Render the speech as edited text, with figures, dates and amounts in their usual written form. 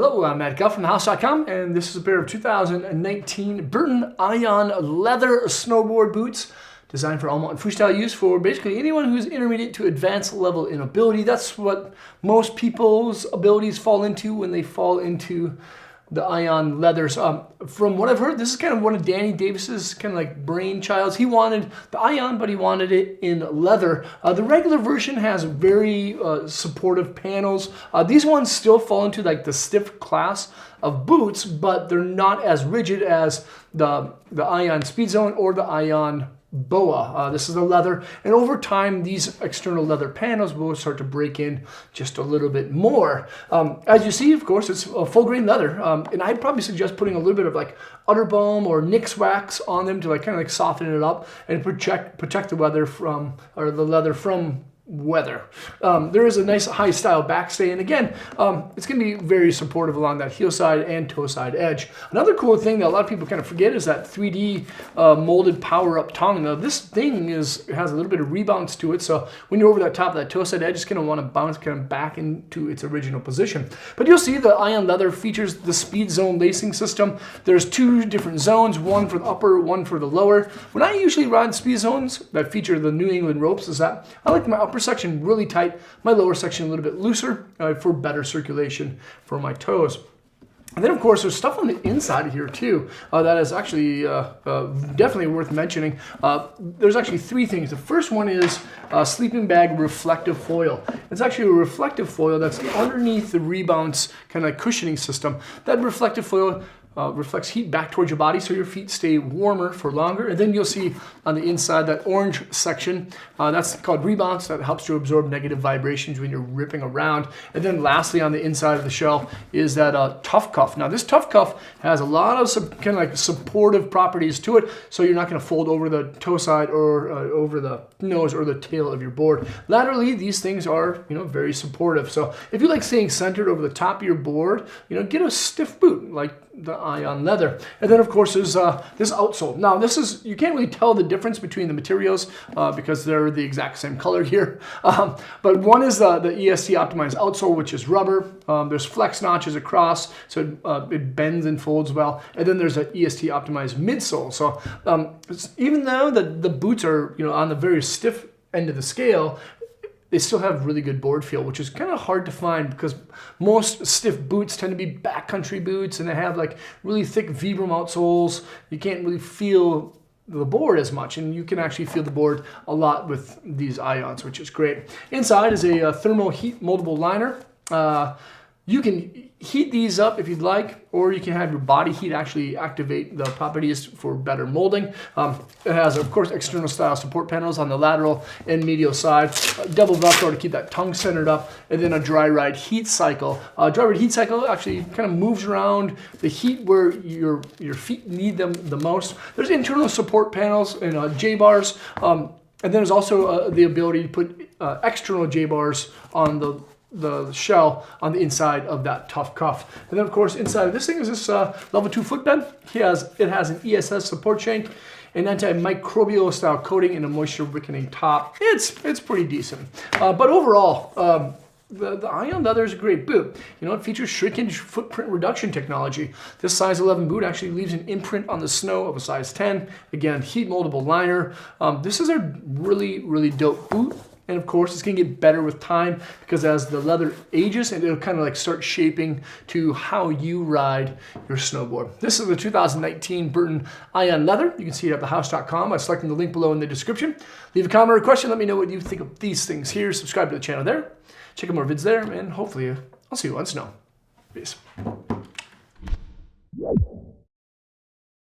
Hello, I'm Matt Guff from thehouse.com, and this is a pair of 2019 Burton Ion Leather snowboard boots designed for all mountain freestyle use for basically anyone who's intermediate to advanced level in ability. That's what most people's abilities fall into when they fall into the Ion Leathers. From what I've heard, this is kind of one of Danny Davis's kind of like brainchilds. He wanted the Ion, but he wanted it in leather. The regular version has very supportive panels. These ones still fall into like the stiff class of boots, but they're not as rigid as the Ion Speed Zone or the Ion Boa. This is the leather, and over time these external leather panels will start to break in just a little bit more. As you see, of course, it's a full grain leather, and I'd probably suggest putting a little bit of like udder balm or Nix wax on them to like kind of like soften it up and protect the leather from weather. There is a nice high style backstay, and again, it's going to be very supportive along that heel side and toe side edge. Another cool thing that a lot of people kind of forget is that 3D molded power up tongue. Now this thing has a little bit of rebounce to it, so when you're over that top of that toe side edge, it's going to want to bounce kind of back into its original position. But you'll see the Ion Leather features the Speed Zone lacing system. There's two different zones, one for the upper, one for the lower. When I usually ride Speed Zones that feature the New England ropes, is that I like my upper section really tight, my lower section a little bit looser for better circulation for my toes. And then, of course, there's stuff on the inside of here, too, that is actually definitely worth mentioning. There's actually three things. The first one is sleeping bag reflective foil. It's actually a reflective foil that's underneath the rebounce kind of cushioning system. That reflective foil reflects heat back towards your body so your feet stay warmer for longer. And then you'll see on the inside that orange section, that's called rebounce. That helps to absorb negative vibrations when you're ripping around. And then lastly on the inside of the shell is that tough cuff. Now this tough cuff has a lot of kind of like supportive properties to it, so you're not going to fold over the toe side or over the nose or the tail of your board. Laterally, these things are very supportive. So if you like staying centered over the top of your board, get a stiff boot like the Ion Leather. And then of course there's this outsole. Now you can't really tell the difference between the materials because they're the exact same color here. But one is the EST optimized outsole, which is rubber. There's flex notches across, so it bends and folds well. And then there's an EST optimized midsole. So even though the boots are on the very stiff end of the scale, they still have really good board feel, which is kind of hard to find because most stiff boots tend to be backcountry boots and they have like really thick Vibram outsoles. You can't really feel the board as much, and you can actually feel the board a lot with these Ions, which is great. Inside is a thermal heat moldable liner. You can heat these up if you'd like, or you can have your body heat actually activate the properties for better molding. It has, of course, external style support panels on the lateral and medial side, double Velcro to keep that tongue centered up, and then a dry ride heat cycle. Dry ride heat cycle actually kind of moves around the heat where your feet need them the most. There's internal support panels and J-bars, and then there's also the ability to put external J-bars on the shell on the inside of that tough cuff. And then of course inside of this thing is this level 2 footbed. It has an ESS support shank, an antimicrobial style coating, and a moisture wicking top. It's pretty decent. But overall, the Ion Leather is a great boot. It features shrinkage footprint reduction technology. This size 11 boot actually leaves an imprint on the snow of a size 10. Again, heat moldable liner. This is a really, really dope boot. And of course, it's going to get better with time because as the leather ages, and it'll kind of like start shaping to how you ride your snowboard. This is the 2019 Burton Ion Leather. You can see it at thehouse.com by selecting the link below in the description. Leave a comment or a question. Let me know what you think of these things here. Subscribe to the channel there. Check out more vids there, and hopefully I'll see you on snow. Peace.